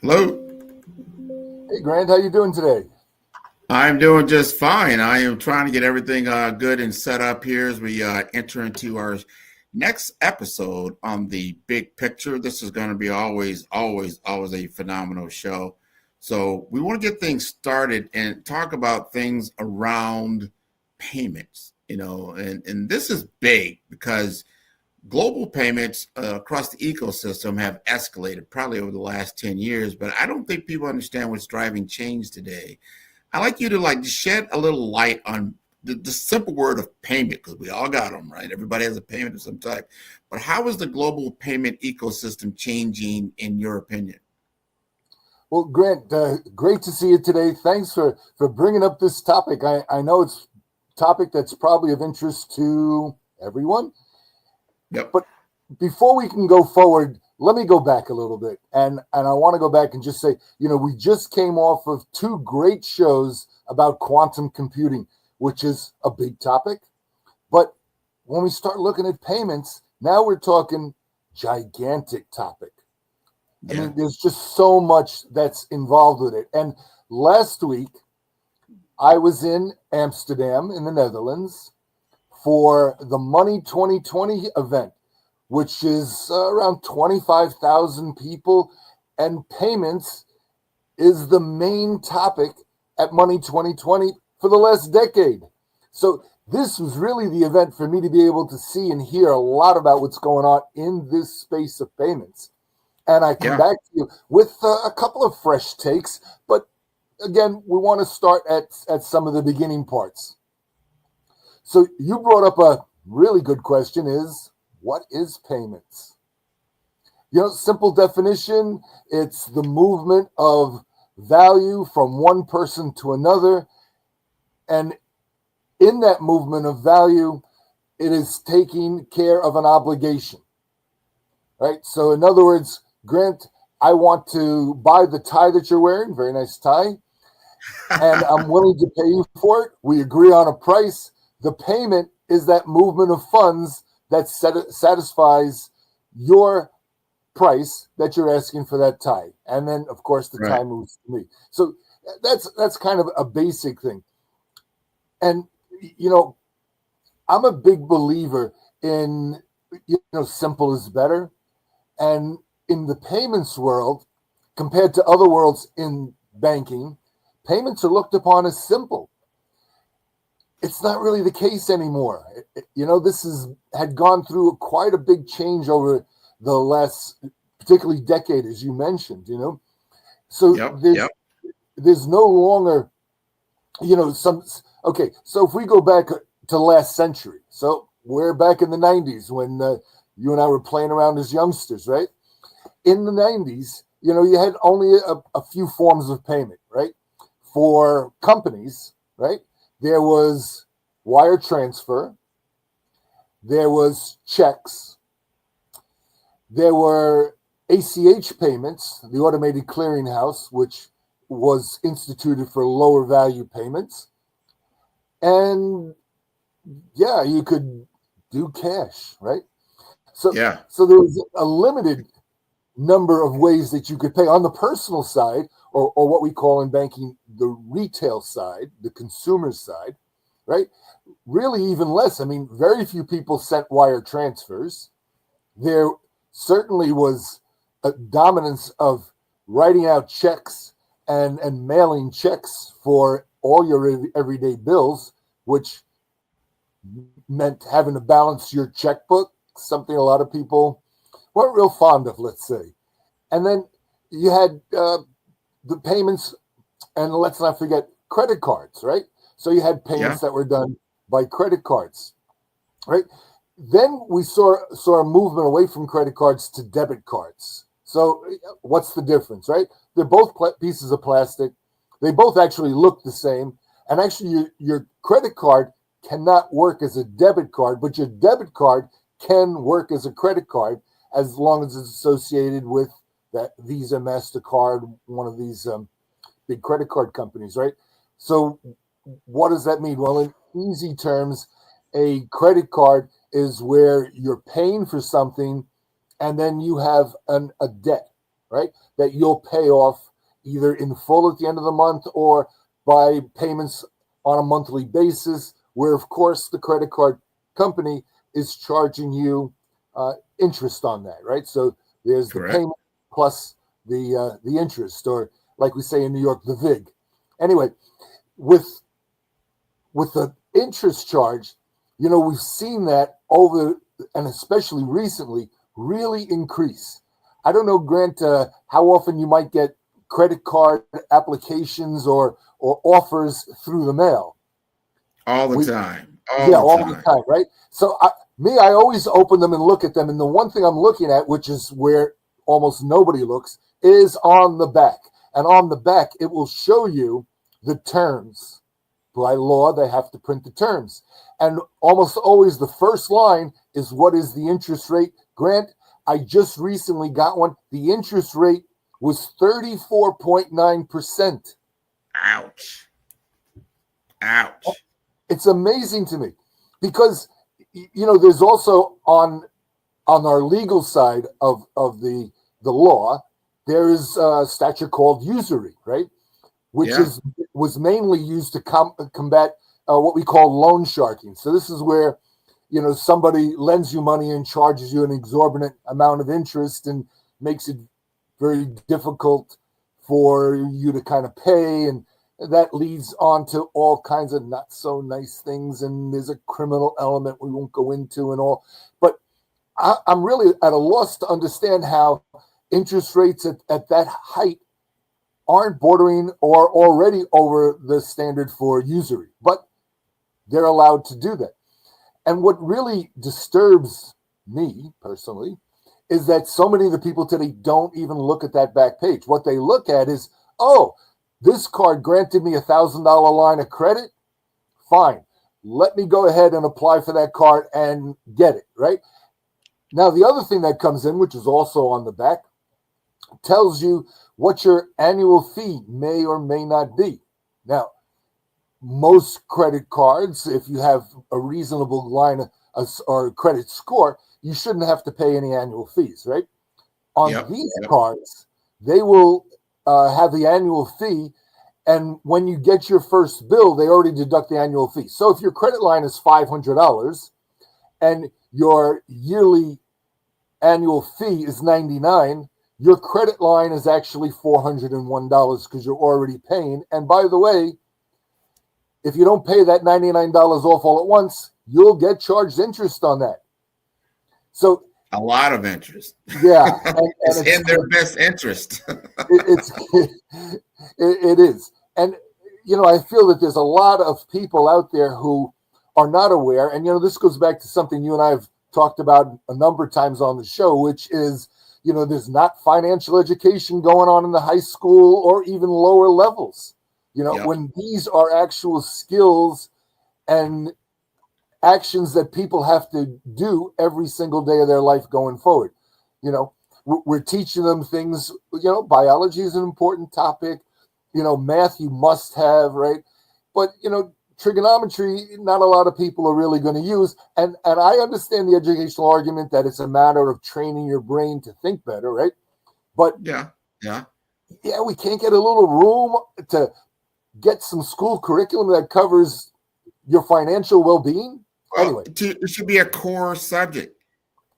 Hello. Hey Grant, how you doing today? I'm doing just fine. I am trying to get everything good and set up here as we enter into our next episode on the big picture. This is going to be always a phenomenal show. So we want to get things started and talk about things around payments. And this is big because global payments across the ecosystem have escalated probably over the last 10 years, but I don't think people understand what's driving change today. I like you to shed a little light on the simple word of payment because we all got them, right? Everybody has a payment of some type. But how is the global payment ecosystem changing in your opinion? Well, Grant, great to see you today. Thanks for bringing up this topic. I know it's a topic that's probably of interest to everyone, Yep. but before we can go forward, let me go back a little bit, and I want to go back and just say, we just came off of two great shows about quantum computing, which is a big topic. But when we start looking at payments, now we're talking gigantic topic. I Yeah. mean, there's just so much that's involved with it. And last week, I was in Amsterdam in the Netherlands for the Money 2020 event, which is around 25,000 people. And payments is the main topic at Money 2020 for the last decade. So this was really the event for me to be able to see and hear a lot about what's going on in this space of payments. And I come Yeah. back to you with a couple of fresh takes. But again, we want to start at some of the beginning parts. So you brought up a really good question: is what is payments? Simple definition: it's the movement of value from one person to another, and in that movement of value, it is taking care of an obligation. Right. So, in other words, Grant, I want to buy the tie that you're wearing. Very nice tie. And I'm willing to pay you for it. We agree on a price. The payment is that movement of funds that satisfies your price that you're asking for that tie. And then, of course, the Right. tie moves to me. So that's kind of a basic thing. And, you know, I'm a big believer in, simple is better. And in the payments world, compared to other worlds in banking, payments are looked upon as simple. It's not really the case anymore. This had gone through quite a big change over the last, particularly decade, as you mentioned. So Yep. there's Yep. there's no longer, some. Okay, so if we go back to last century, so we're back in the '90s when you and I were playing around as youngsters, right? In the '90s, you had only a few forms of payment, right? For companies, right? There was wire transfer, there was checks, there were ACH payments, the automated clearinghouse, which was instituted for lower value payments. And yeah, you could do cash, right? So Yeah. so there was a limited number of ways that you could pay on the personal side, or what we call in banking the retail side, the consumer side, right? Really, even less. I mean, very few people sent wire transfers. There certainly was a dominance of writing out checks and mailing checks for all your everyday bills, which meant having to balance your checkbook, something a lot of people weren't real fond of, let's say. And then you had the payments, and let's not forget credit cards, right? So you had Yeah. payments that were done by credit cards, right? Then we saw a movement away from credit cards to debit cards. So what's the difference, right? They're both pieces of plastic. They both actually look the same, and actually your credit card cannot work as a debit card, but your debit card can work as a credit card as long as it's associated with that Visa, Mastercard, one of these big credit card companies, right? So what does that mean? Well, in easy terms, a credit card is where you're paying for something and then you have a debt. right? That you'll pay off either in full at the end of the month or by payments on a monthly basis, where, of course, the credit card company is charging you interest on that, right? So there's the Correct. payment plus the interest, or like we say in New York, the VIG. Anyway, with the interest charge, we've seen that over, and especially recently, really increase. I don't know, Grant, how often you might get credit card applications or offers through the mail. All the time. Yeah, all the time, right? So I always open them and look at them. And the one thing I'm looking at, which is where almost nobody looks, is on the back. And on the back, it will show you the terms. By law, they have to print the terms. And almost always the first line is, what is the interest rate? Grant, I just recently got one. The interest rate was 34.9%. Ouch. Ouch. It's amazing to me because, there's also on our legal side of the law, there is a statute called usury, right? Which was mainly used to combat what we call loan sharking. So this is where, somebody lends you money and charges you an exorbitant amount of interest and makes it very difficult for you to kind of pay. And that leads on to all kinds of not so nice things. And there's a criminal element we won't go into and all. But I'm really at a loss to understand how interest rates at that height aren't bordering or already over the standard for usury, but they're allowed to do that. And what really disturbs me personally is that so many of the people today don't even look at that back page. What they look at is, oh, this card granted me $1,000 line of credit. Fine. Let me go ahead and apply for that card and get it, right? Now, the other thing that comes in, which is also on the back, tells you what your annual fee may or may not be. Now, most credit cards, if you have a reasonable line or credit score, you shouldn't have to pay any annual fees, right? On these cards, they will have the annual fee, and when you get your first bill, they already deduct the annual fee. So if your credit line is $500 and your yearly annual fee is $99, your credit line is actually $401 because you're already paying. And by the way, if you don't pay that $99 off all at once, you'll get charged interest on that. So a lot of interest. Yeah. And it's in their best interest. It is. And, I feel that there's a lot of people out there who are not aware. And, this goes back to something you and I have talked about a number of times on the show, which is, there's not financial education going on in the high school or even lower levels. When these are actual skills and actions that people have to do every single day of their life going forward. We're teaching them things, biology is an important topic, math you must have, right? But, trigonometry, not a lot of people are really going to use. And I understand the educational argument that it's a matter of training your brain to think better, right? But yeah, we can't get a little room to get some school curriculum that covers your financial well-being. Anyway, it should be a core subject.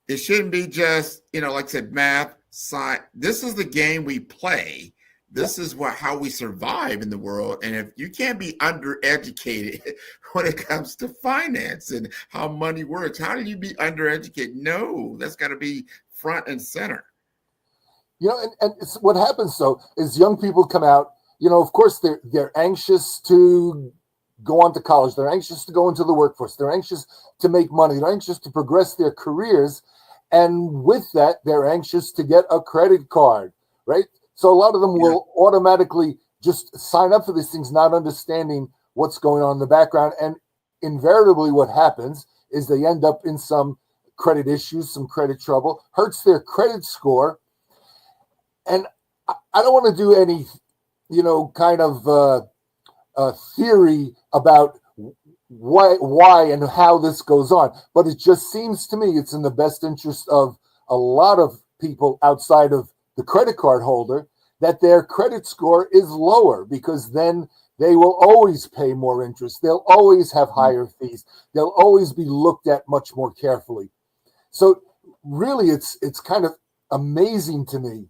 It shouldn't be just, like I said, math, science. This is the game we play. This is how we survive in the world. And if you can't be undereducated when it comes to finance and how money works, how do you be undereducated? No, that's got to be front and center. And it's, what happens though is young people come out. Of course, they're anxious to go on to college. They're anxious to go into the workforce. They're anxious to make money. They're anxious to progress their careers. And with that, they're anxious to get a credit card, right? So a lot of them will automatically just sign up for these things, not understanding what's going on in the background. And invariably what happens is they end up in some credit issues, some credit trouble, hurts their credit score. And I don't want to do any, kind of theory about why and how this goes on. But it just seems to me it's in the best interest of a lot of people outside of the credit card holder that their credit score is lower, because then they will always pay more interest. They'll always have higher fees. They'll always be looked at much more carefully. So really, it's kind of amazing to me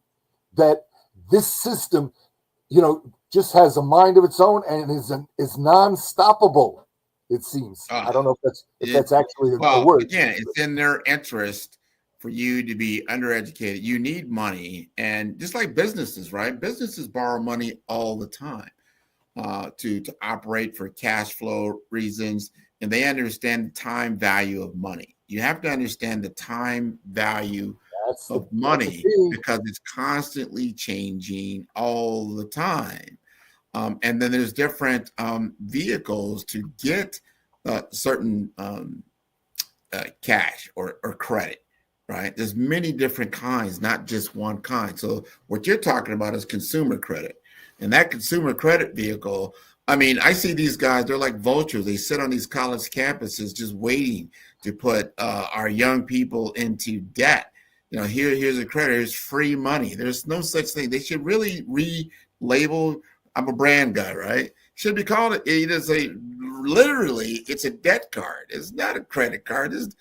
that this system, just has a mind of its own and is non-stoppable. It seems. I don't know if that's actually a word. Again, it's in their interest for you to be undereducated. You need money, and just like businesses, right? Businesses borrow money all the time to operate for cash flow reasons, and they understand the time value of money. You have to understand the time value of money because it's constantly changing all the time. And then there's different vehicles to get certain cash or credit, right? There's many different kinds, not just one kind. So what you're talking about is consumer credit. And that consumer credit vehicle, I mean, I see these guys, they're like vultures. They sit on these college campuses just waiting to put our young people into debt. Here's a credit, here's free money. There's no such thing. They should really relabel. I'm a brand guy, right? Should be called literally, it's a debt card. It's not a credit card. It's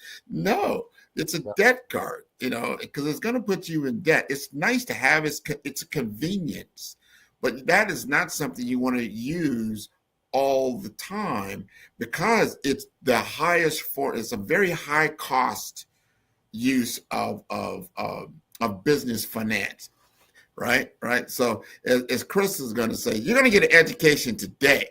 a debt card, because it's going to put you in debt. It's nice to have, it's a convenience, but that is not something you want to use all the time, because it's it's a very high cost use of business finance. Right. So as Chris is going to say, you're going to get an education today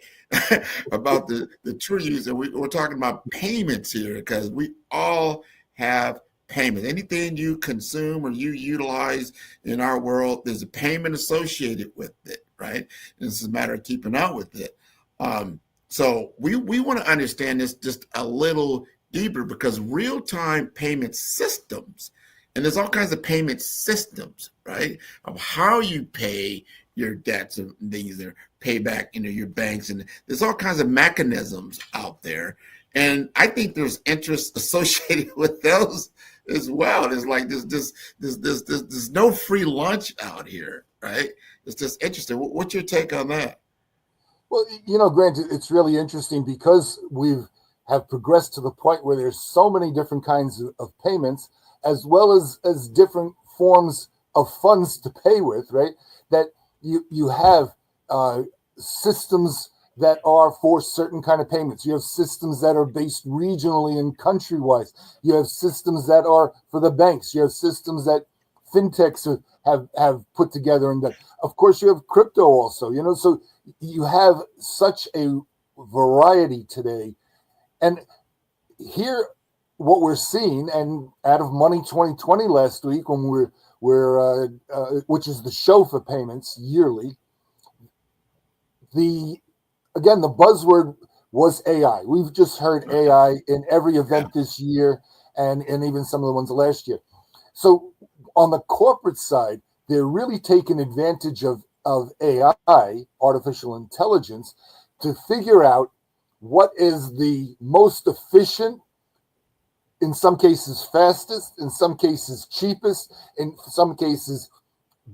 about the true use. And we're talking about payments here, because we all have payments. Anything you consume or you utilize in our world, there's a payment associated with it. Right. And it's a matter of keeping up with it. So we want to understand this just a little deeper, because real-time payment systems, and there's all kinds of payment systems, right, of how you pay your debts and things that pay back your banks. And there's all kinds of mechanisms out there. And I think there's interest associated with those as well. There's like there's no free lunch out here, right? It's just interesting. What's your take on that? Well, Grant, it's really interesting because have progressed to the point where there's so many different kinds of payments, as well as different forms of funds to pay with, right? That you have systems that are for certain kind of payments. You have systems that are based regionally and country-wise. You have systems that are for the banks. You have systems that fintechs have put together, and of course you have crypto also. So you have such a variety today. And here, what we're seeing, and out of Money 2020 last week, when we're which is the show for payments yearly, the buzzword was AI. We've just heard AI in every event this year, and even some of the ones last year. So on the corporate side, they're really taking advantage of AI, artificial intelligence, to figure out what is the most efficient, in some cases fastest, in some cases cheapest, in some cases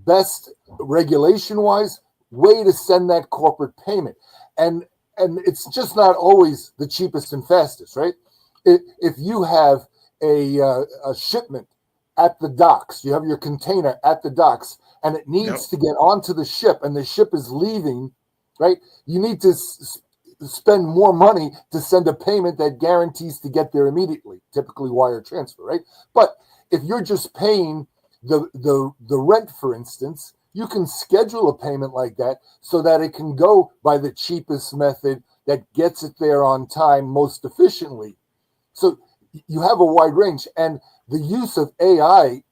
best regulation-wise way to send that corporate payment. And it's just not always the cheapest and fastest, right? If you have a shipment at the docks, you have your container at the docks, and it needs to get onto the ship, and the ship is leaving, right? You need to spend more money to send a payment that guarantees to get there immediately, typically wire transfer, right? But if you're just paying the rent, for instance, you can schedule a payment like that so that it can go by the cheapest method that gets it there on time most efficiently. So you have a wide range, and the use of AI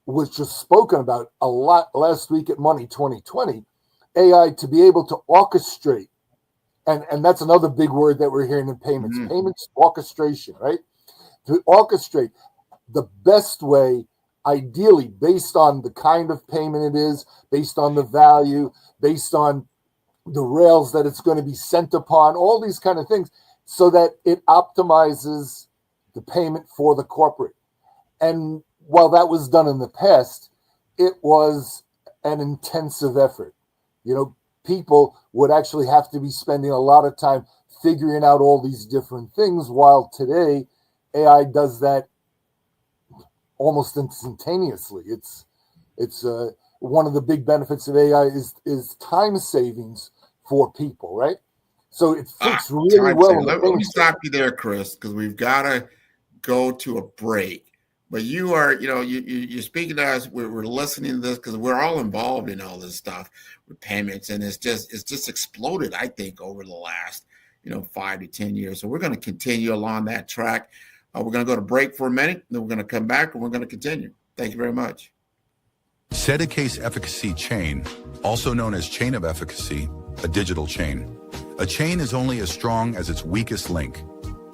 was just spoken about a lot last week at Money 2020. AI to be able to orchestrate, and that's another big word that we're hearing in payments, payments orchestration, right? To orchestrate the best way, ideally based on the kind of payment it is, based on the value, based on the rails that it's going to be sent upon, all these kind of things, so that it optimizes the payment for the corporate. And while that was done in the past, it was and intensive effort. People would actually have to be spending a lot of time figuring out all these different things, while today AI does that almost instantaneously. It's one of the big benefits of AI is time savings for people, right? So it fits really well. Let me stop you there, Chris, because we've got to go to a break. But you are, you're speaking to us. We're listening to this because we're all involved in all this stuff with payments, and it's just exploded, I think, over the last 5 to 10 years. So we're going to continue along that track. We're going to go to break for a minute, then we're going to come back and we're going to continue. Thank you very much. Sedicase efficacy chain, also known as chain of efficacy, a digital chain. A chain is only as strong as its weakest link.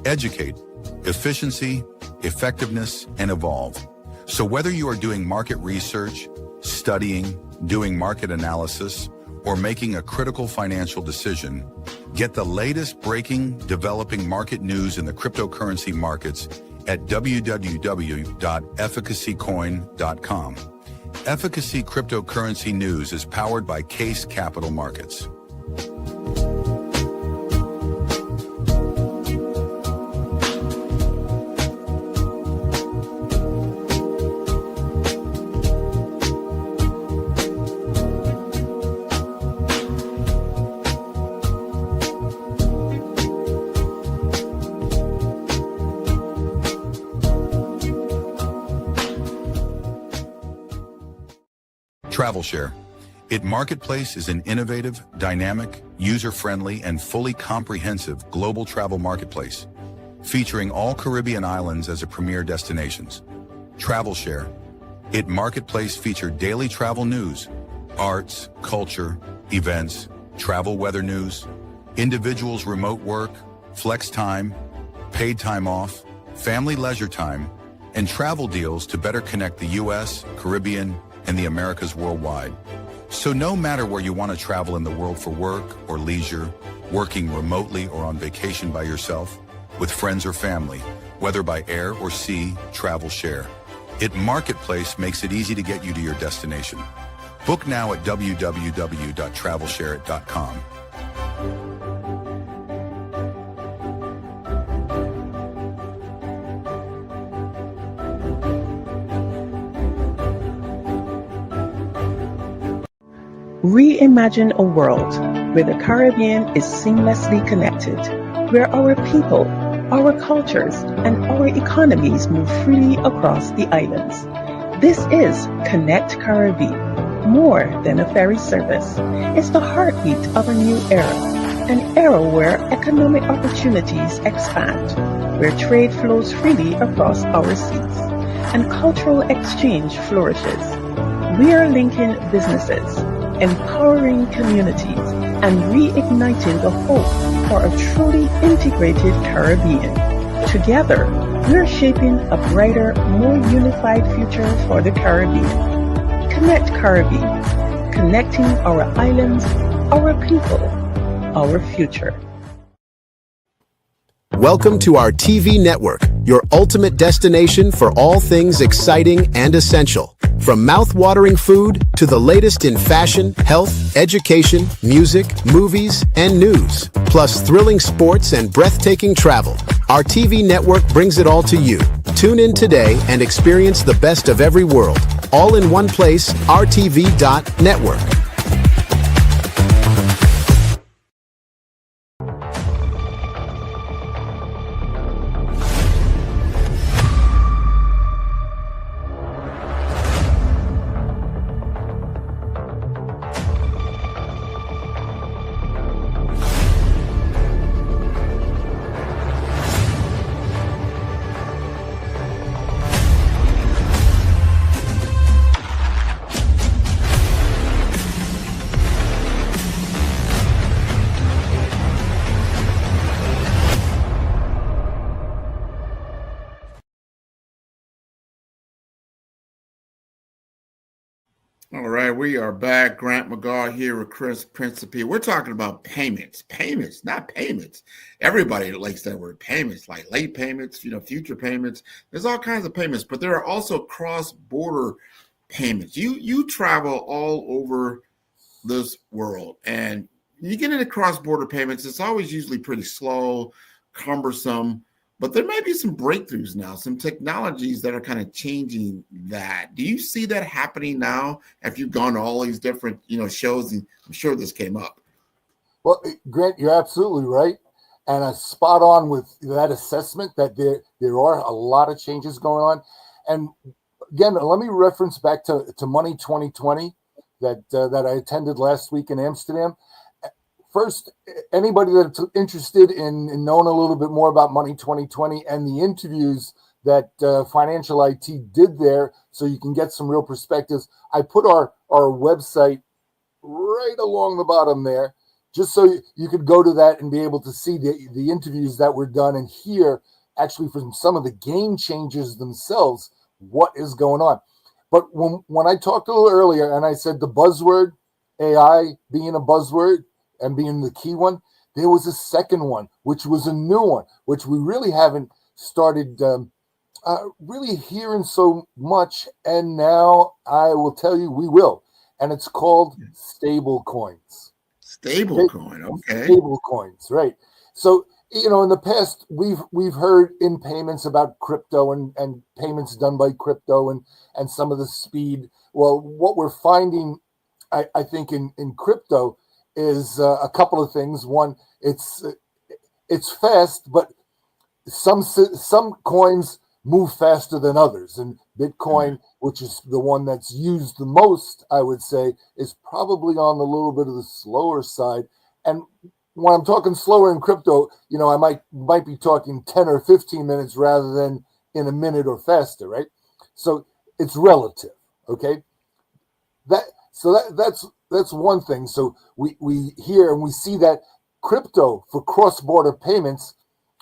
Educate, efficiency, effectiveness, and evolve. So whether you are doing market research, studying, doing market analysis, or making a critical financial decision, get the latest breaking, developing market news in the cryptocurrency markets at www.efficacycoin.com. Efficacy Cryptocurrency News is powered by Case Capital Markets. TravelShare. It Marketplace is an innovative, dynamic, user-friendly, and fully comprehensive global travel marketplace, featuring all Caribbean islands as a premier destinations. TravelShare. It Marketplace featured daily travel news, arts, culture, events, travel weather news, individuals' remote work, flex time, paid time off, family leisure time, and travel deals to better connect the U.S., Caribbean, and the Americas worldwide. So no matter where you want to travel in the world for work or leisure, working remotely or on vacation by yourself, with friends or family, whether by air or sea, TravelShare. It Marketplace makes it easy to get you to your destination. Book now at www.travelshare.com. Reimagine a world where the Caribbean is seamlessly connected, where our people, our cultures, and our economies move freely across the islands. This is Connect Caribbean, more than a ferry service. It's the heartbeat of a new era, an era where economic opportunities expand, where trade flows freely across our seas, and cultural exchange flourishes. We are linking businesses, empowering communities, and reigniting the hope for a truly integrated Caribbean. Together, we're shaping a brighter, more unified future for the Caribbean. Connect Caribbean, connecting our islands, our people, our future. Welcome to our TV network, your ultimate destination for all things exciting and essential. From mouth-watering food to the latest in fashion, health, education, music, movies, and news, plus thrilling sports and breathtaking travel, our TV network brings it all to you. Tune in today and experience the best of every world, all in one place, RTV.network. All right, we are back. Grant McGaw here with Chris Principe. We're talking about payments, not payments. Everybody likes that word payments, like late payments, future payments. There's all kinds of payments, but there are also cross-border payments. You travel all over this world, and you get into cross-border payments. It's always usually pretty slow, cumbersome, but there may be some breakthroughs now, some technologies that are kind of changing that. Do you see that happening now? Have you gone to all these different, shows? And I'm sure this came up. Well, Grant, you're absolutely right. And spot on with that assessment that there are a lot of changes going on. And again, let me reference back to Money 2020 that I attended last week in Amsterdam. First, anybody that's interested in knowing a little bit more about Money 2020 and the interviews that Financial IT did there, so you can get some real perspectives, I put our website right along the bottom there, just so you could go to that and be able to see the interviews that were done and hear actually from some of the game changers themselves what is going on. But when I talked a little earlier and I said the buzzword, AI being a buzzword and being the key one, there was a second one, which was a new one, which we really haven't started really hearing so much. And now I will tell you, we will. And it's called stable coins. Stable coin, okay. Stable coins, right. So, in the past, we've heard in payments about crypto and payments done by crypto and some of the speed. Well, what we're finding, I think, in crypto is a couple of things. One, it's fast, but some coins move faster than others. And Bitcoin, which is the one that's used the most, I would say, is probably on a little bit of the slower side. And when I'm talking slower in crypto, I might be talking 10 or 15 minutes rather than in a minute or faster, right? So it's relative, okay? That's one thing. So we hear and we see that crypto for cross-border payments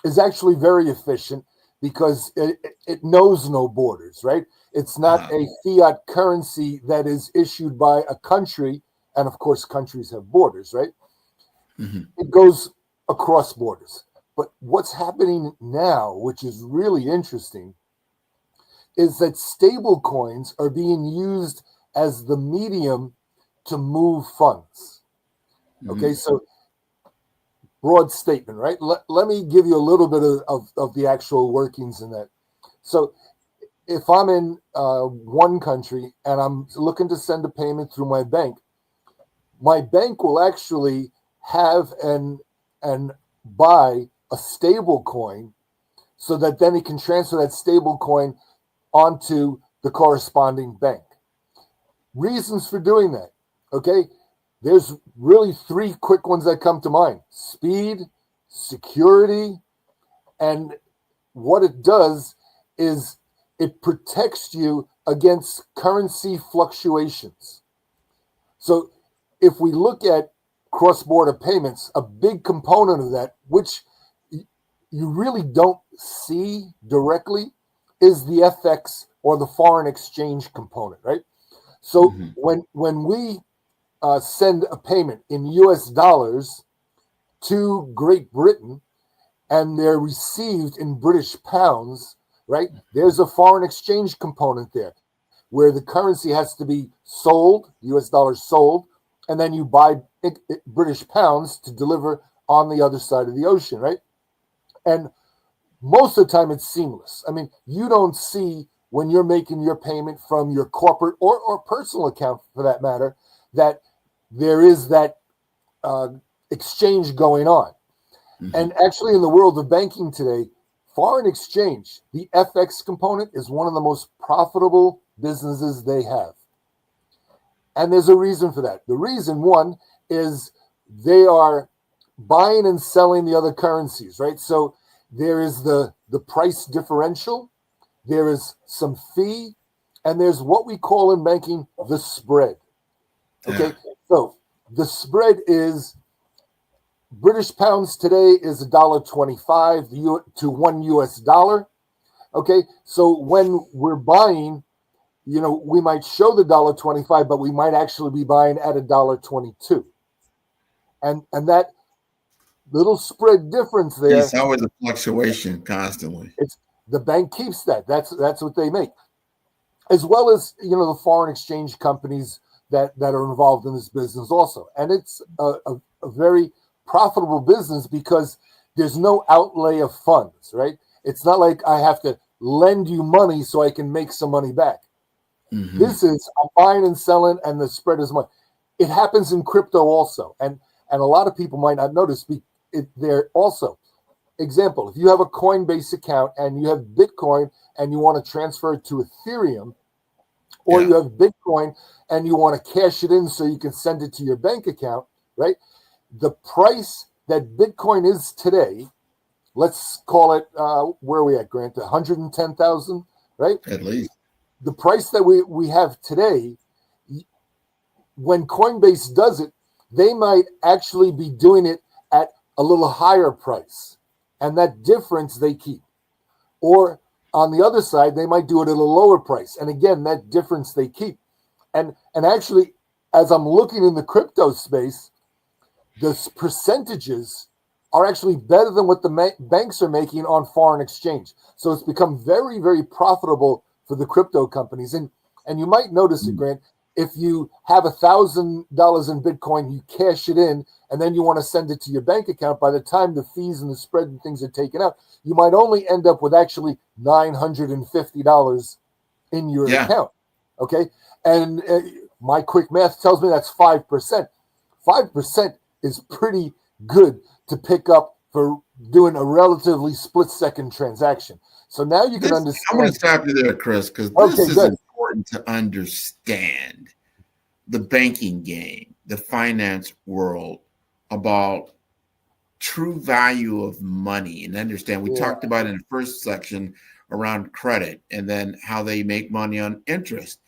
is actually very efficient because it knows no borders, right? It's not a fiat currency that is issued by a country, and of course countries have borders, right? Mm-hmm. It goes across borders. But what's happening now, which is really interesting, is that stable coins are being used as the medium to move funds. Mm-hmm. Okay, so broad statement, right? Let me give you a little bit of the actual workings in that. So if I'm in one country and I'm looking to send a payment through my bank will actually have and buy a stable coin so that then it can transfer that stable coin onto the corresponding bank. Reasons for doing that, okay? There's really three quick ones that come to mind: speed, security, and what it does is it protects you against currency fluctuations. So if we look at cross-border payments, a big component of that, which you really don't see directly, is the FX or the foreign exchange component, right? So when we send a payment in US dollars to Great Britain and they're received in British pounds, right? There's a foreign exchange component there where the currency has to be sold, US dollars sold, and then you buy British pounds to deliver on the other side of the ocean, right? And most of the time it's seamless. I mean, you don't see when you're making your payment from your corporate or personal account, for that matter, that there is that exchange going on. Mm-hmm. And actually in the world of banking today, foreign exchange, the FX component, is one of the most profitable businesses they have. And there's a reason for that. The reason, one, is they are buying and selling the other currencies, right? So there is the price differential, there is some fee, and there's what we call in banking the spread. Okay, so the spread is British pounds today is $1.25 to $1 US. Okay, so when we're buying, we might show the $1.25, but we might actually be buying at $1.22. And that little spread difference there. It's always a fluctuation constantly. The bank keeps that. That's what they make. as well as the foreign exchange companies that are involved in this business also. And it's a very profitable business because there's no outlay of funds, right? It's not like I have to lend you money so I can make some money back. Mhm. This is I'm buying and selling, and the spread is money. It happens in crypto also, and a lot of people might not notice. There also, example, if you have a Coinbase account and you have Bitcoin and you want to transfer it to Ethereum, or Yeah. you have Bitcoin and you want to cash it in so you can send it to your bank account, right? The price that Bitcoin is today, let's call it, where are we at, Grant? 110,000, right? At least. The price that we have today, when Coinbase does it, they might actually be doing it at a little higher price, and that difference they keep. Or on the other side, they might do it at a lower price, and again, that difference they keep. And actually, as I'm looking in the crypto space, the percentages are actually better than what the banks are making on foreign exchange. So it's become very, very profitable for the crypto companies. And you might notice it, Grant, if you have $1,000 in Bitcoin, you cash it in, and then you want to send it to your bank account. By the time the fees and the spread and things are taken out, you might only end up with actually $950 in your Yeah. account. Okay. And my quick math tells me that's 5%. 5% is pretty good to pick up for doing a relatively split-second transaction. So now you can I'm understand. going to stop you there, Chris, because Okay, this is good. important to understand the banking game, the finance world, about true value of money, and understand. We Yeah. talked about in the first section around credit, and then how they make money on interest.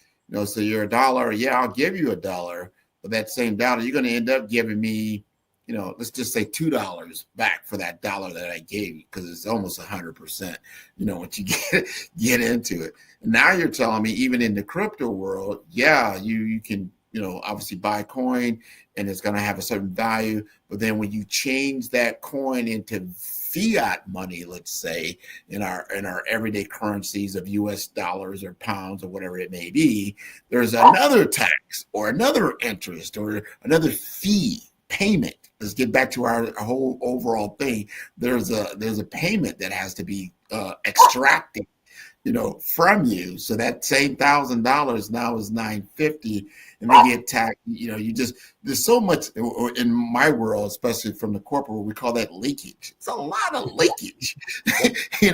So you're $1, yeah, I'll give you $1, but that same dollar, you're going to end up giving me, let's just say $2 back for that dollar that I gave you, because it's almost 100%. Once you get into it, and now you're telling me even in the crypto world, yeah, you can obviously buy coin and it's going to have a certain value, but then when you change that coin into fiat money, let's say in our everyday currencies of US dollars or pounds or whatever it may be, there's another tax or another interest or another fee payment. Let's get back to our whole overall thing. There's a payment that has to be extracted from you. So that same $1,000 now is $950, and they get taxed. There's so much in my world, especially from the corporate world, we call that leakage. It's a lot of leakage, in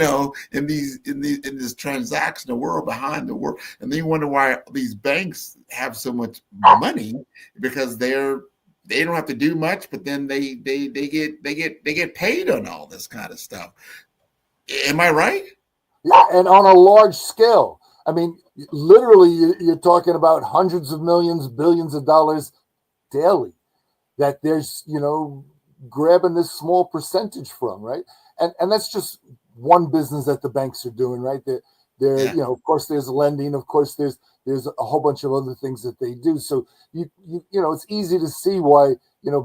this transactional world behind the world. And then you wonder why these banks have so much money, because they don't have to do much, but then they get paid on all this kind of stuff. Am I right? Yeah, and on a large scale. I mean, literally, you're talking about hundreds of millions, billions of dollars daily that there's, grabbing this small percentage from, right? And that's just one business that the banks are doing, right? They're of course, there's lending. Of course, there's a whole bunch of other things that they do. So it's easy to see why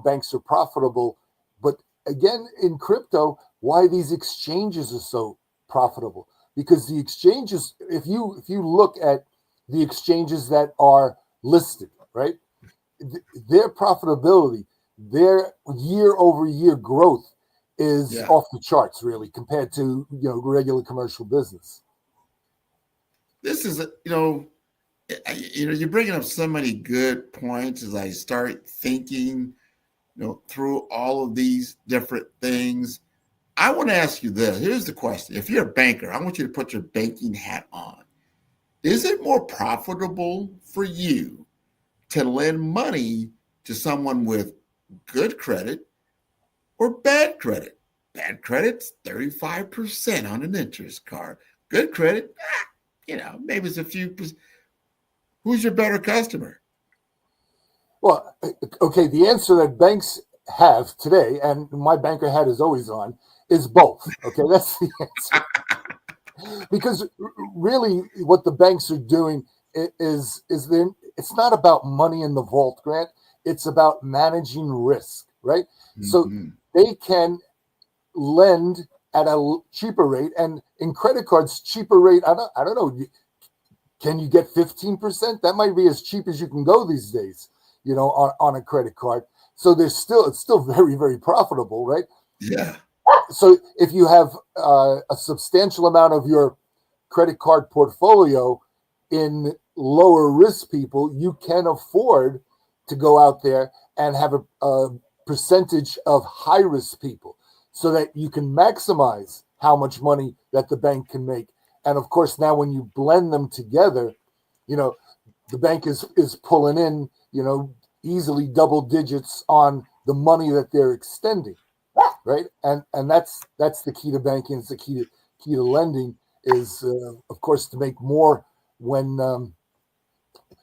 banks are profitable. But again, in crypto, why these exchanges are so profitable? Because the exchanges, if you look at the exchanges that are listed, right, their profitability, their year-over-year growth is off the charts, really, compared to regular commercial business. This is you're bringing up so many good points as I start thinking through all of these different things. I want to ask you this. Here's the question. If you're a banker, I want you to put your banking hat on. Is it more profitable for you to lend money to someone with good credit or bad credit? Bad credit's 35% on an interest card. Good credit, maybe it's a few percent. Who's your better customer? Well, okay, the answer that banks have today, and my banker hat is always on, is both. Okay, that's the answer. Because really, what the banks are doing is it's not about money in the vault, Grant. It's about managing risk, right? Mm-hmm. So they can lend at a cheaper rate, and in credit cards, cheaper rate. I don't know. Can you get 15%? That might be as cheap as you can go these days, on a credit card. So it's still very, very profitable, right? Yeah. So if you have a substantial amount of your credit card portfolio in lower risk people, you can afford to go out there and have a percentage of high risk people so that you can maximize how much money that the bank can make. And of course, now when you blend them together, the bank is pulling in, easily double digits on the money that they're extending, right? And that's the key to banking. It's the key to lending is, of course, to make more when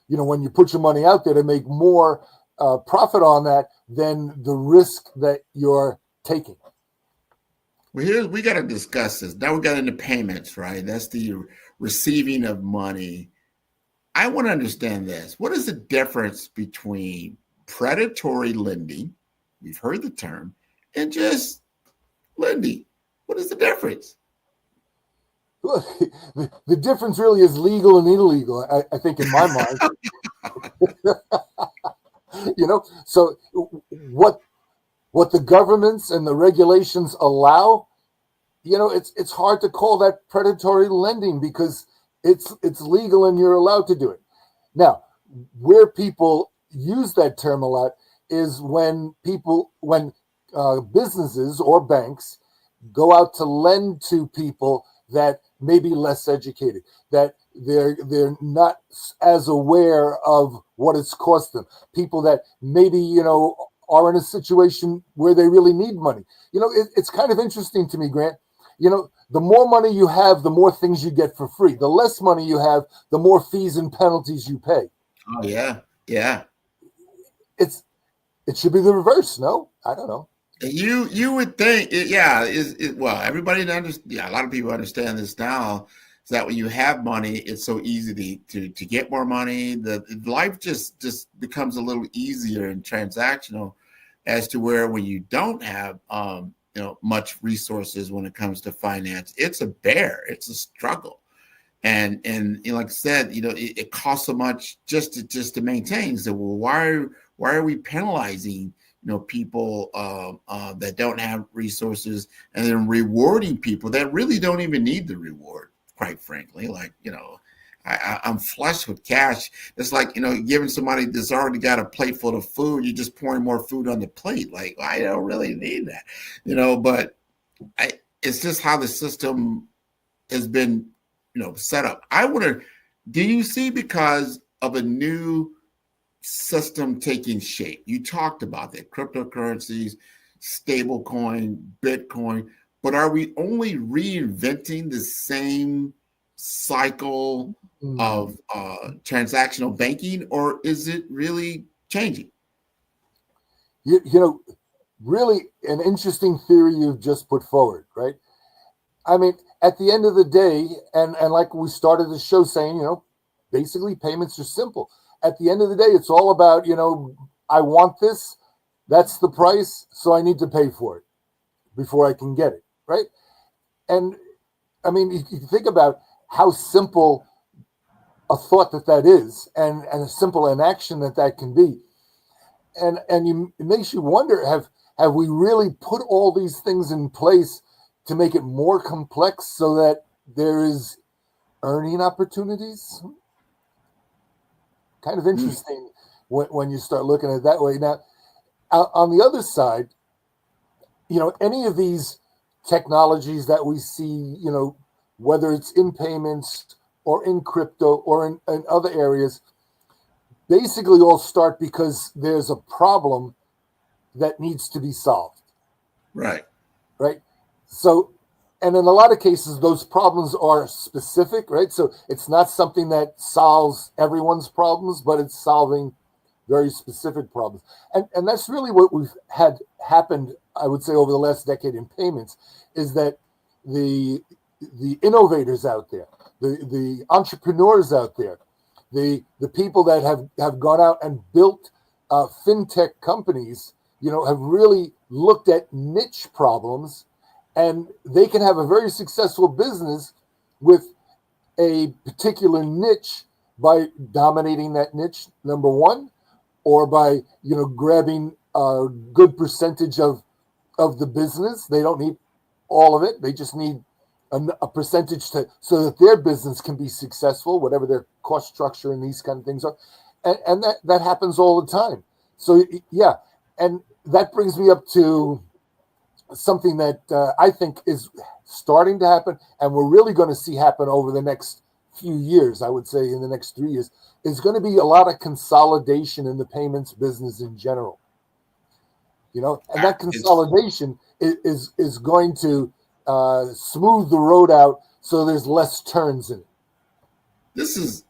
when you put your money out there, to make more profit on that than the risk that you're taking. Well, we got to discuss this. Now we got into payments, right? That's the receiving of money. I want to understand this. What is the difference between predatory lending, we've heard the term, and just lending? What is the difference? Look, the difference really is legal and illegal, I think, in my mind. So what the governments and the regulations allow, it's hard to call that predatory lending because it's legal and you're allowed to do it. Now, where people use that term a lot is when businesses or banks go out to lend to people that may be less educated, that they're not as aware of what it's cost them. People that maybe, are in a situation where they really need money. It's kind of interesting to me, Grant. The more money you have, the more things you get for free. The less money you have, the more fees and penalties you pay. Oh, yeah. Yeah. It should be the reverse, no? I don't know. You would think, well, everybody understands. Yeah, a lot of people understand this now. Is that when you have money, it's so easy to get more money. The life just becomes a little easier and transactional, as to where when you don't have much resources when it comes to finance, it's a bear, it's a struggle, and like I said, it costs so much just to maintain. So, well, why are we penalizing people that don't have resources, and then rewarding people that really don't even need the reward, quite frankly? Like, I'm flush with cash. It's like, giving somebody that's already got a plate full of food, you're just pouring more food on the plate. Like, I don't really need that, but it's just how the system has been, set up. I wonder, do you see, because of a new system taking shape? You talked about that, cryptocurrencies, stablecoin, Bitcoin, but are we only reinventing the same cycle of transactional banking, or is it really changing? Really an interesting theory you've just put forward, right? I mean, at the end of the day, and like we started the show saying, basically payments are simple. At the end of the day, it's all about, I want this, that's the price, so I need to pay for it before I can get it, right? And I mean, you think about how simple a thought that is, and a simple an action that can be. And it makes you wonder, have we really put all these things in place to make it more complex so that there is earning opportunities? Kind of interesting when you start looking at it that way. Now, on the other side, any of these technologies that we see, whether it's in payments or in crypto or in other areas, basically all start because there's a problem that needs to be solved. Right. So, and in a lot of cases, those problems are specific, right? So it's not something that solves everyone's problems, but it's solving very specific problems. And that's really what we've had happened, I would say, over the last decade in payments, is that the innovators out there, the entrepreneurs out there, the people that have gone out and built fintech companies, have really looked at niche problems, and they can have a very successful business with a particular niche by dominating that niche, number one, or by grabbing a good percentage of the business. They don't need all of it. They just need a percentage so that their business can be successful, whatever their cost structure and these kind of things are. And that happens all the time. So, yeah. And that brings me up to something that I think is starting to happen, and we're really going to see happen over the next few years. I would say in the next 3 years is going to be a lot of consolidation in the payments business in general. And that consolidation is going to smooth the road out so there's less turns in it. This is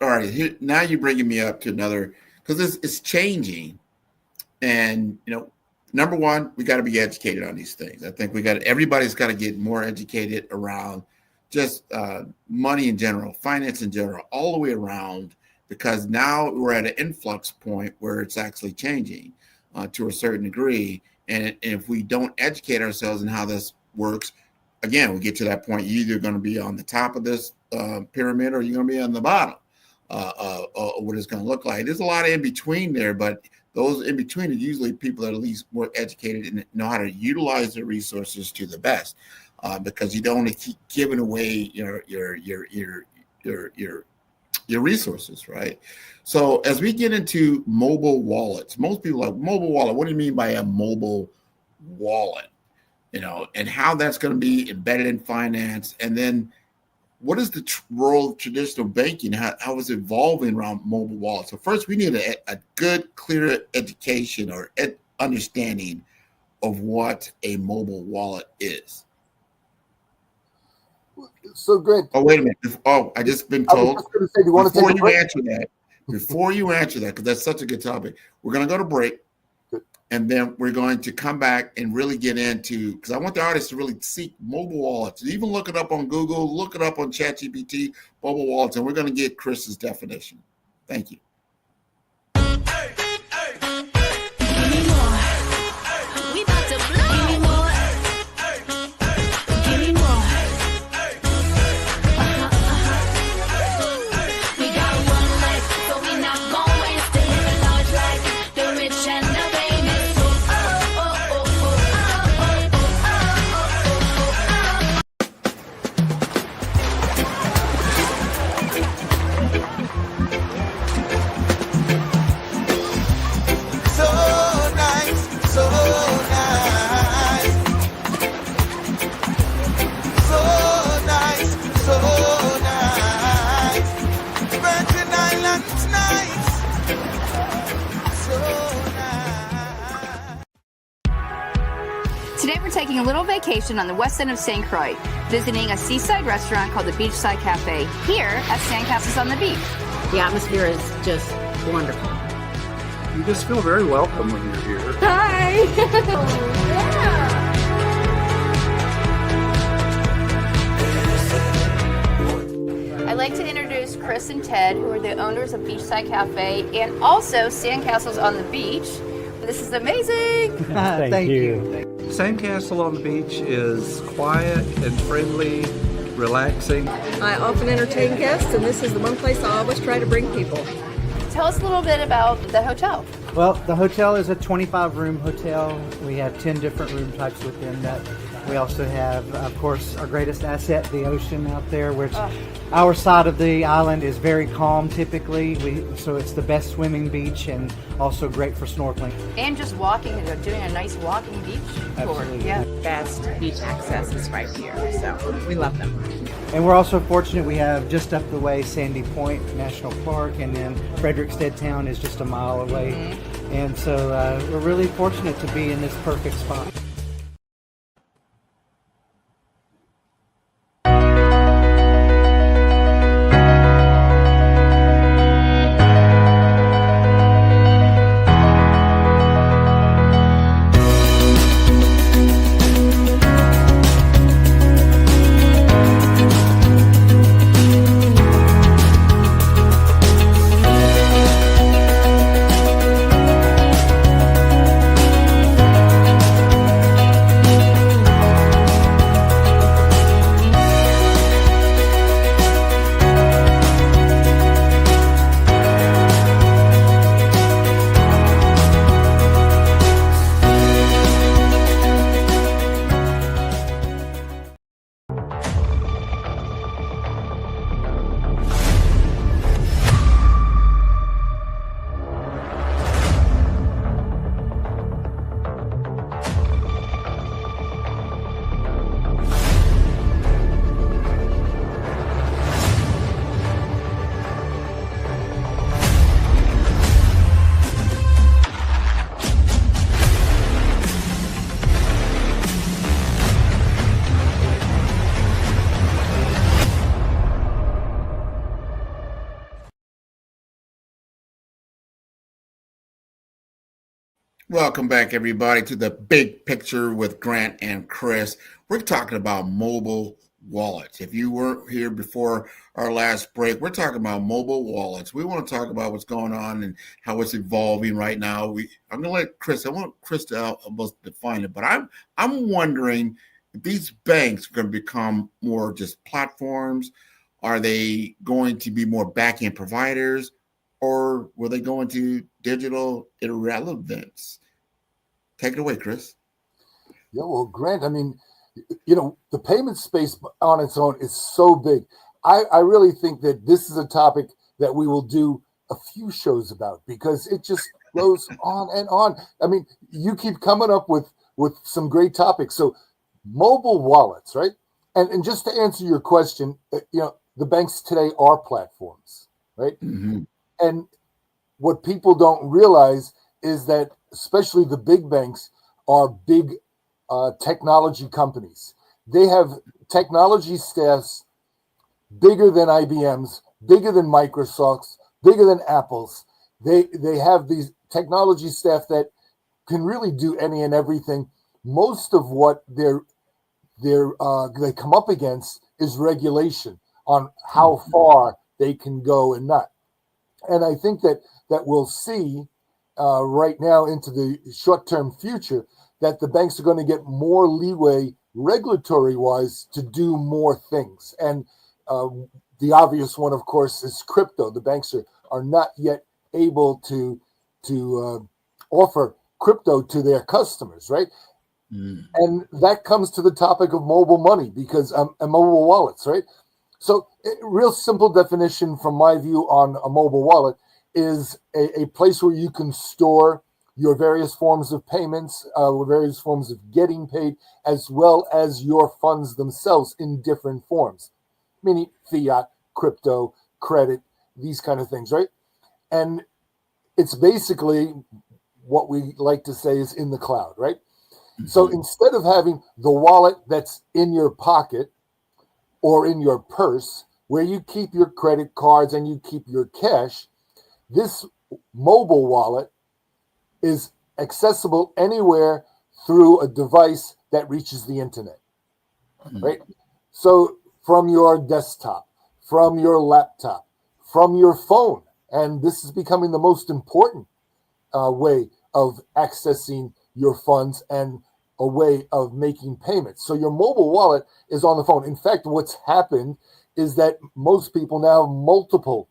all right. Here, now you're bringing me up to another, because it's changing. And, number one, we got to be educated on these things. I think everybody's got to get more educated around just money in general, finance in general, all the way around, because now we're at an influx point where it's actually changing to a certain degree. And if we don't educate ourselves in how this works, again, we get to that point, you're either going to be on the top of this pyramid or you're going to be on the bottom what it's going to look like. There's a lot of in between there, but those in between are usually people that are at least more educated and know how to utilize their resources to the best, because you don't want to keep giving away your resources, right? So as we get into mobile wallets, most people are like, mobile wallet, what do you mean by a mobile wallet? And how that's going to be embedded in finance, and then what is the role of traditional banking? How is it evolving around mobile wallets? So first, we need a good, clear education or understanding of what a mobile wallet is. So, Grant. Oh, wait a minute. I just been told. I was just going to say, do you want to take a break? Before you answer that, because that's such a good topic, we're going to go to break. And then we're going to come back and really get into, because I want the artists to really seek mobile wallets. Even look it up on Google, look it up on ChatGPT, mobile wallets, and we're going to get Chris's definition. Thank you. Today we're taking a little vacation on the west end of St. Croix, visiting a seaside restaurant called the Beachside Cafe here at Sandcastles on the Beach. The atmosphere is just wonderful. You just feel very welcome when you're here. Hi! I'd like to introduce Chris and Ted, who are the owners of Beachside Cafe and also Sandcastles on the Beach. This is amazing! Thank you. Sandcastle on the Beach is quiet and friendly, relaxing. I often entertain guests, and this is the one place I always try to bring people. Tell us a little bit about the hotel. Well, the hotel is a 25-room hotel. We have 10 different room types within that. We also have, of course, our greatest asset, the ocean out there, which our side of the island is very calm typically. So it's the best swimming beach and also great for snorkeling. And just walking, doing a nice walking beach tour. Absolutely. Yeah. Best beach access is right here, so we love them. And we're also fortunate we have just up the way Sandy Point National Park, and then Frederickstead Town is just a mile away. Mm-hmm. And so we're really fortunate to be in this perfect spot. Welcome back, everybody, to the big picture with Grant and Chris. We're talking about mobile wallets. If you weren't here before our last break, we're talking about mobile wallets. We want to talk about what's going on and how it's evolving right now. I'm going to let Chris. I want Chris to almost define it, but I'm wondering if these banks are going to become more just platforms. Are they going to be more back-end providers, or will they go into digital irrelevance? Take it away, Chris. Yeah, well, Grant, I mean, the payment space on its own is so big. I really think that this is a topic that we will do a few shows about, because it just goes on and on. I mean, you keep coming up with some great topics. So mobile wallets, right? And just to answer your question, the banks today are platforms, right? Mm-hmm. And what people don't realize is that especially the big banks are big technology companies. They have technology staffs bigger than IBM's, bigger than Microsoft's, bigger than Apple's. They have these technology staff that can really do any and everything. Most of what they come up against is regulation on how far they can go and not. And I think that we'll see right now into the short-term future that the banks are going to get more leeway regulatory-wise to do more things. And the obvious one, of course, is crypto. The banks are not yet able to offer crypto to their customers, right? Mm. And that comes to the topic of mobile money, because and mobile wallets, right? So, real simple definition from my view on a mobile wallet is a place where you can store your various forms of payments, various forms of getting paid, as well as your funds themselves in different forms, meaning fiat, crypto, credit, these kind of things, right? And it's basically what we like to say is in the cloud, right? Mm-hmm. So instead of having the wallet that's in your pocket or in your purse, where you keep your credit cards and you keep your cash, this mobile wallet is accessible anywhere through a device that reaches the internet, right? So from your desktop, from your laptop, from your phone, and this is becoming the most important way of accessing your funds and a way of making payments. So your mobile wallet is on the phone. In fact, what's happened is that most people now have multiple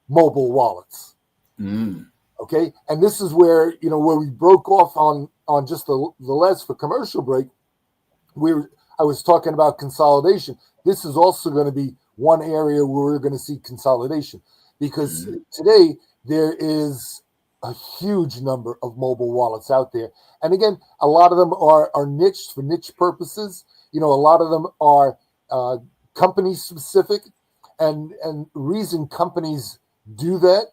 mobile wallets. Mm. Okay, and this is where we broke off on just the last for commercial break. I was talking about consolidation. This is also going to be one area where we're going to see consolidation, because today there is a huge number of mobile wallets out there, and again, a lot of them are niched for niche purposes. A lot of them are company specific, and reason companies do that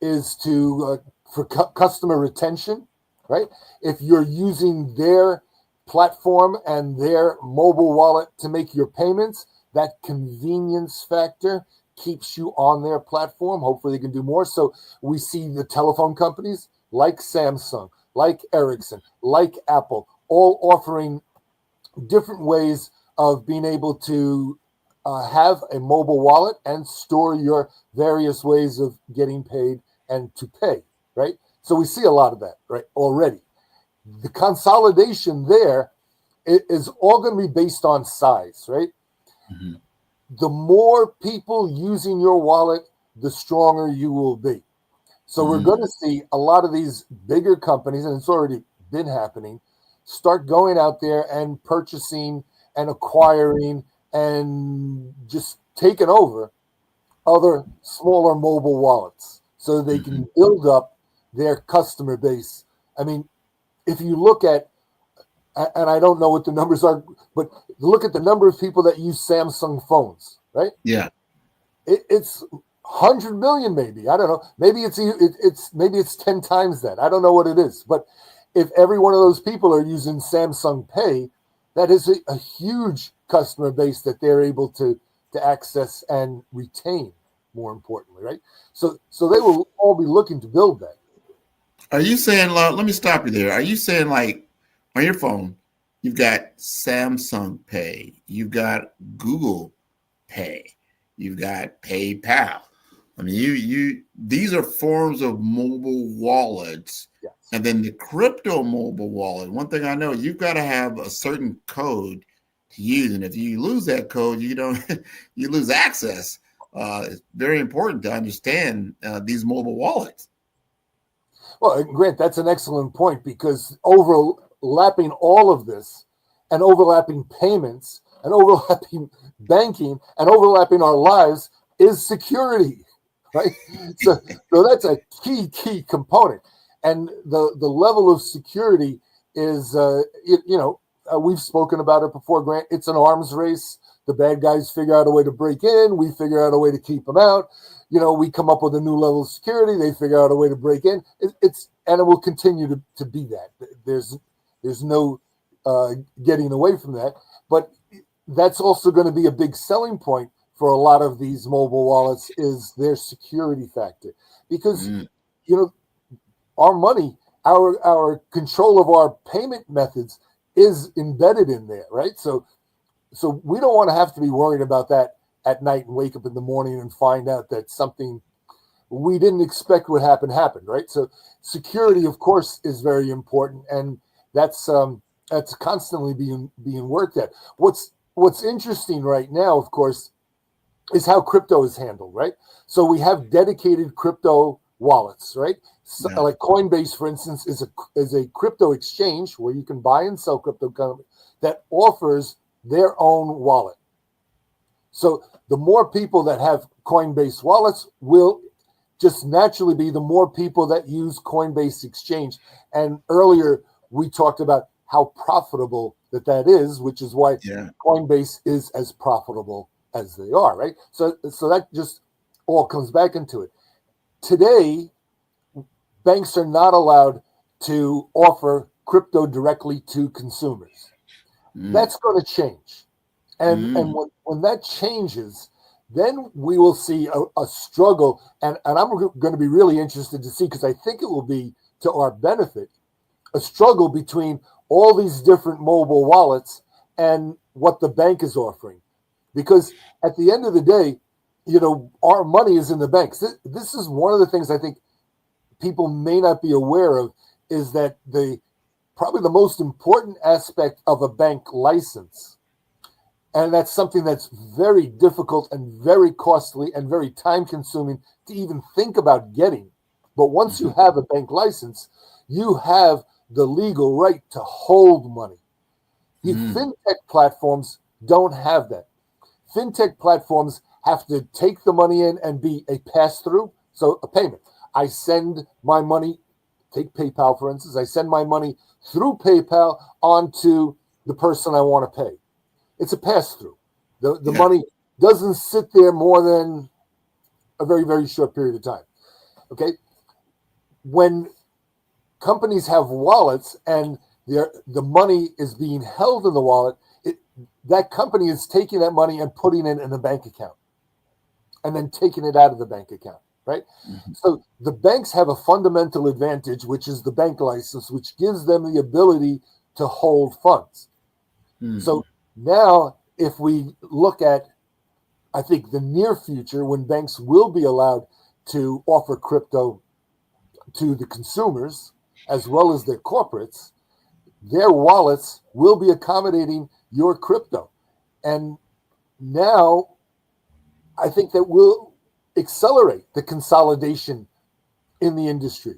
is for customer retention, right? If you're using their platform and their mobile wallet to make your payments, that convenience factor keeps you on their platform. Hopefully they can do more. So we see the telephone companies like Samsung, like Ericsson, like Apple, all offering different ways of being able to have a mobile wallet and store your various ways of getting paid and to pay, right? So we see a lot of that, right, already. The consolidation there is all going to be based on size, right? Mm-hmm. The more people using your wallet, the stronger you will be. So we're going to see a lot of these bigger companies, and it's already been happening, start going out there and purchasing and acquiring and just taking over other smaller mobile wallets so they can build up their customer base. I mean, if you look at, and I don't know what the numbers are, but look at the number of people that use Samsung phones, right? Yeah. It's 100 million, maybe. I don't know. Maybe it's 10 times that. I don't know what it is. But if every one of those people are using Samsung Pay, that is a huge customer base that they're able to access and retain, more importantly, right? So they will all be looking to build that. Are you saying, let me stop you there. Are you saying like on your phone, you've got Samsung Pay, you've got Google Pay, you've got PayPal. I mean, these are forms of mobile wallets. Yes. And then the crypto mobile wallet, one thing I know, you've got to have a certain code to use. And if you lose that code, you lose access. It's very important to understand these mobile wallets. Well, Grant, that's an excellent point, because overlapping all of this and overlapping payments and overlapping banking and overlapping our lives is security, right? So that's a key component. And the level of security is, we've spoken about it before, Grant. It's an arms race. The bad guys figure out a way to break in. We figure out a way to keep them out. We come up with a new level of security. They figure out a way to break in. And it will continue to be that. There's no getting away from that. But that's also going to be a big selling point for a lot of these mobile wallets, is their security factor. Because, our money, our control of our payment methods is embedded in there, right? So we don't want to have to be worried about that at night and wake up in the morning and find out that something we didn't expect would happened, right? So security, of course, is very important, and that's constantly being worked at. What's interesting right now, of course, is how crypto is handled, right? So we have dedicated crypto wallets, right? So, like Coinbase, for instance, is a crypto exchange where you can buy and sell crypto that offers their own wallet. So the more people that have Coinbase wallets will just naturally be the more people that use Coinbase Exchange. And earlier we talked about how profitable that is, which is why Coinbase is as profitable as they are, right? So that just all comes back into it. Today, banks are not allowed to offer crypto directly to consumers. That's going to change. And when that changes, then we will see a struggle. And I'm going to be really interested to see, because I think it will be to our benefit, a struggle between all these different mobile wallets and what the bank is offering. Because at the end of the day, our money is in the banks. This is one of the things I think people may not be aware of, is that probably the most important aspect of a bank license, and that's something that's very difficult and very costly and very time consuming to even think about getting. But once you have a bank license, you have the legal right to hold money. The fintech platforms don't have that. Fintech platforms have to take the money in and be a pass-through, so a payment. I send my money, take PayPal for instance, I send my money through PayPal onto the person I want to pay. It's a pass-through. The money doesn't sit there more than a very, very short period of time. Okay? When companies have wallets and the money is being held in the wallet, that company is taking that money and putting it in a bank account and then taking it out of the bank account, right? So the banks have a fundamental advantage, which is the bank license, which gives them the ability to hold funds. So now, if we look at, I think, the near future, when banks will be allowed to offer crypto to the consumers as well as their corporates, their wallets will be accommodating your crypto. And now I think that will accelerate the consolidation in the industry,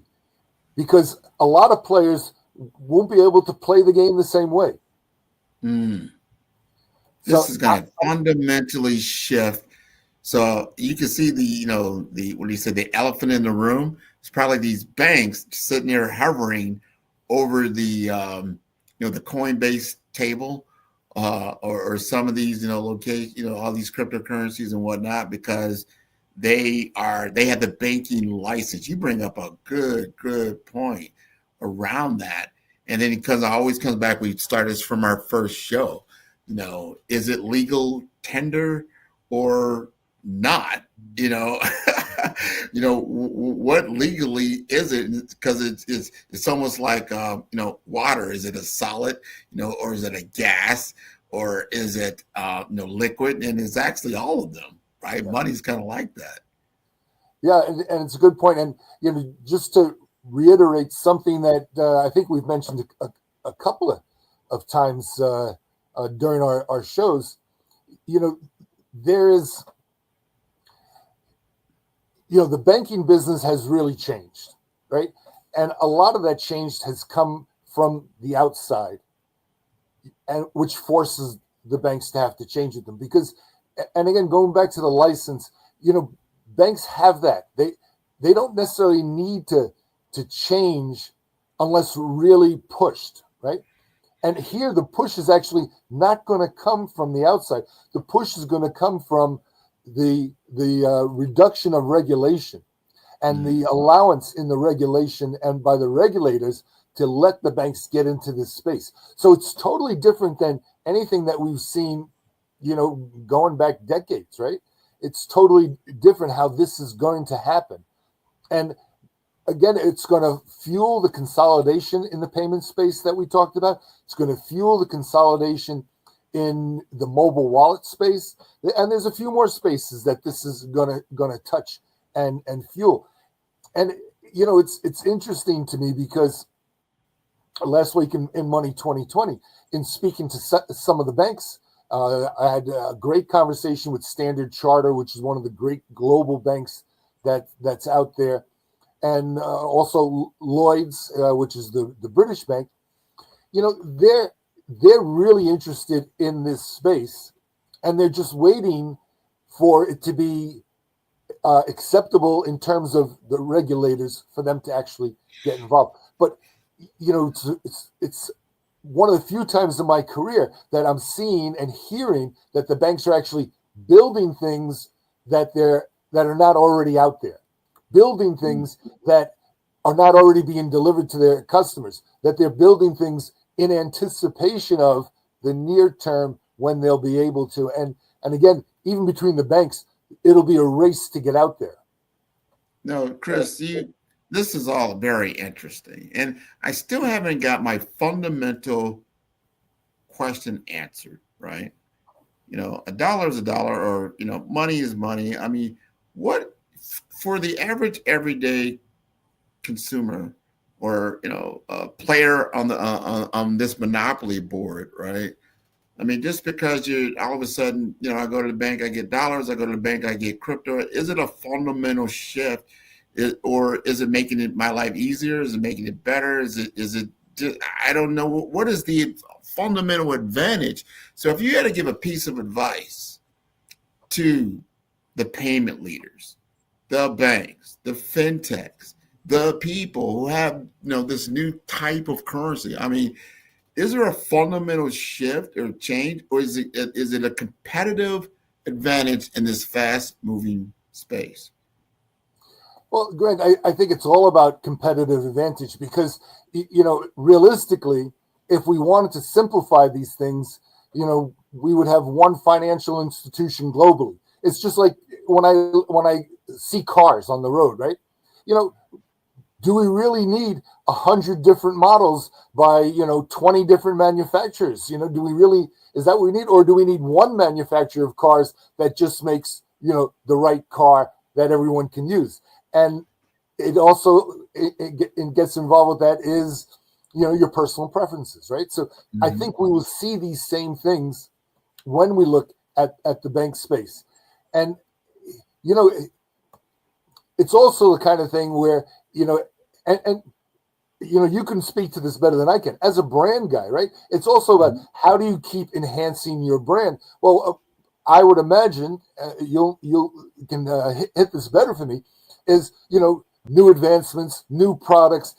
because a lot of players won't be able to play the game the same way. This is going to fundamentally shift. So you can see what he said, the elephant in the room. It's probably these banks sitting there hovering over the Coinbase table, or some of these, location, all these cryptocurrencies and whatnot, because they have the banking license. You bring up a good point around that. And then it always comes back, we started from our first show. Is it legal tender or not? what legally is it? Because it's almost like water. Is it a solid, or is it a gas, or is it liquid? And it's actually all of them, right? Yeah. Money's kind of like that. Yeah, and it's a good point. And just to reiterate something that I think we've mentioned a couple of times during our shows, there is, the banking business has really changed, right? And a lot of that change has come from the outside, and which forces the banks to have to change with them. Because, and again, going back to the license, banks have that. They don't necessarily need to change unless really pushed, right? And here the push is actually not going to come from the outside. The push is going to come from the reduction of regulation and the allowance in the regulation and by the regulators to let the banks get into this space. So it's totally different than anything that we've seen, going back decades, right? It's totally different how this is going to happen. And again, it's going to fuel the consolidation in the payment space that we talked about. It's going to fuel the consolidation in the mobile wallet space. And there's a few more spaces that this is going to touch and fuel. And, it's interesting to me because last week in Money 2020, in speaking to some of the banks, I had a great conversation with Standard Chartered, which is one of the great global banks that's out there, and also Lloyd's, which is the British bank. They're really interested in this space, and they're just waiting for it to be acceptable in terms of the regulators for them to actually get involved. But it's one of the few times in my career that I'm seeing and hearing that the banks are actually building things that are not already out there, building things that are not already being delivered to their customers, that they're building things in anticipation of the near term when they'll be able to. And again, even between the banks, it'll be a race to get out there. No, Chris, this is all very interesting. And I still haven't got my fundamental question answered, right? A dollar is a dollar, or, money is money. I mean, what for the average everyday consumer or, a player on this monopoly board, right? I mean, just because all of a sudden, I go to the bank, I get dollars, I go to the bank, I get crypto. Is it a fundamental shift? Or is it making my life easier? Is it making it better? Is it just, I don't know. What is the fundamental advantage? So if you had to give a piece of advice to the payment leaders, the banks, the fintechs, the people who have, this new type of currency, I mean, is there a fundamental shift or change, or is it a competitive advantage in this fast moving space? Well, Greg, I think it's all about competitive advantage because, realistically, if we wanted to simplify these things, we would have one financial institution globally. It's just like when I see cars on the road, right? Do we really need 100 different models by, 20 different manufacturers? Do we really, is that what we need? Or do we need one manufacturer of cars that just makes, the right car that everyone can use? And it also it gets involved with that is, your personal preferences, right? So I think we will see these same things when we look at the bank space. And, it's also the kind of thing where, and you can speak to this better than I can as a brand guy, right? It's also about how do you keep enhancing your brand? Well, I would imagine you can hit this better for me is, new advancements, new products,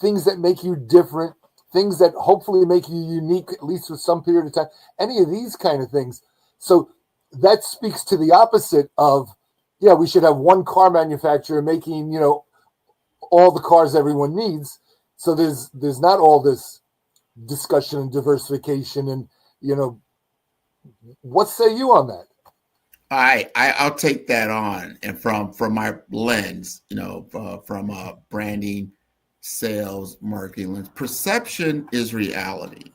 things that make you different, things that hopefully make you unique, at least for some period of time, any of these kind of things. So that speaks to the opposite of, we should have one car manufacturer making, all the cars everyone needs. So there's not all this discussion and diversification and, what say you on that? I'll take that on, and from my lens, from branding, sales, marketing lens, perception is reality.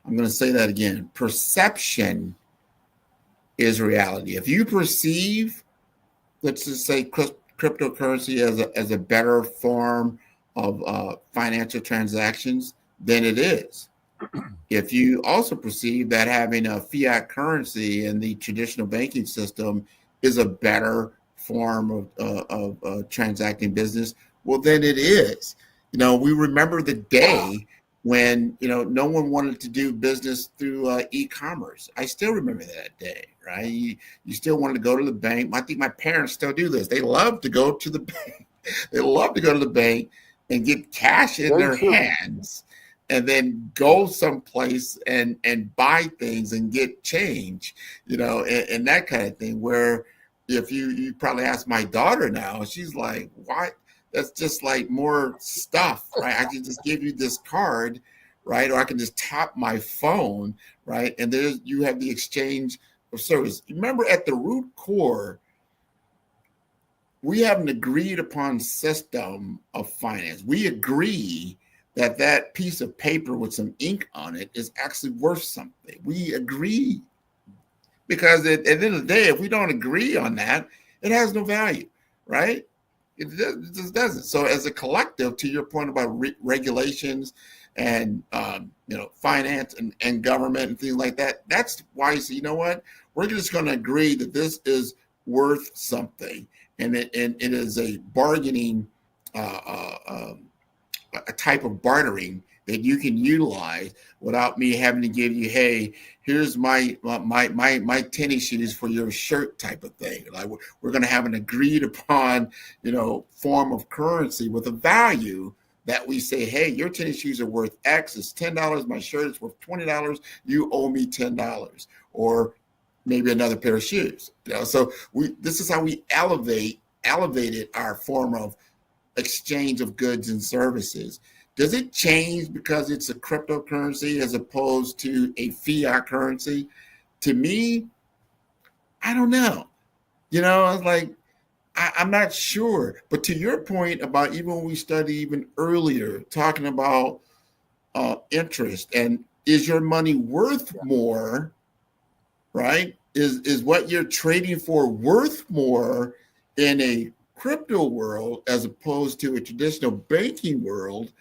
I'm going to say that again. Perception is reality. If you perceive, let's just say, cryptocurrency as a better form of financial transactions, then it is. If you also perceive that having a fiat currency in the traditional banking system is a better form of transacting business, well, then it is. We remember the day when, no one wanted to do business through e-commerce. I still remember that day, right? You still wanted to go to the bank. I think my parents still do this. They love to go to the bank. They love to go to the bank and get cash in their hands, and then go someplace and buy things and get change, and that kind of thing. Where if you probably ask my daughter now, she's like, what? That's just like more stuff, right? I can just give you this card, right? Or I can just tap my phone, right? And you have the exchange of service. Remember, at the root core, we have an agreed upon system of finance. We agree that piece of paper with some ink on it is actually worth something. We agree, because at the end of the day, if we don't agree on that, it has no value, right? It just doesn't. So as a collective, to your point about regulations and finance and government and things like that, that's why you say, you know what, we're just going to agree that this is worth something, and it is a bargaining, a type of bartering that you can utilize without me having to give you, hey, here's my tennis shoes for your shirt type of thing. Like, we're going to have an agreed upon, form of currency with a value that we say, hey, your tennis shoes are worth X. It's $10. My shirt is worth $20. You owe me $10, or maybe another pair of shoes. So this is how we elevated our form of exchange of goods and services. Does it change because it's a cryptocurrency as opposed to a fiat currency? To me, I don't know. I was like, I'm not sure. But to your point about even when we studied even earlier, talking about interest, and is your money worth more, right? Is what you're trading for worth more in a crypto world as opposed to a traditional banking world?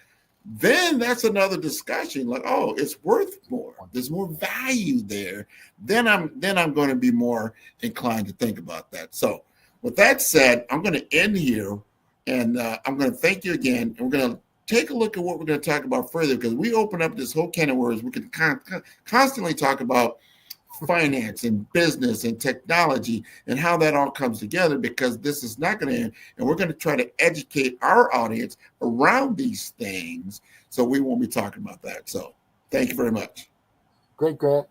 Then that's another discussion. Like, oh, it's worth more. There's more value there. Then I'm going to be more inclined to think about that. So with that said, I'm going to end here, and I'm going to thank you again. And we're going to take a look at what we're going to talk about further, because we open up this whole can of worms. We can constantly talk about finance and business and technology and how that all comes together, because this is not going to end, and we're going to try to educate our audience around these things, so we won't be talking about that. So thank you very much. Great, Grant.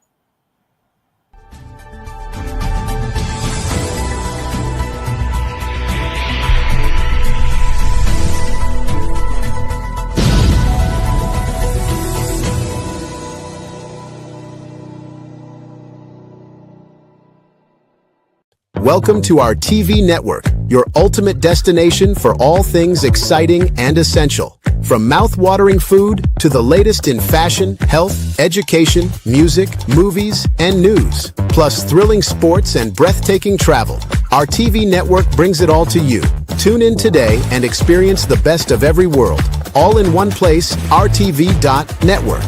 Welcome to our TV network, your ultimate destination for all things exciting and essential. From mouth-watering food to the latest in fashion, health, education, music, movies, and news, plus thrilling sports and breathtaking travel, our TV network brings it all to you. Tune in today and experience the best of every world, all in one place, rtv.network.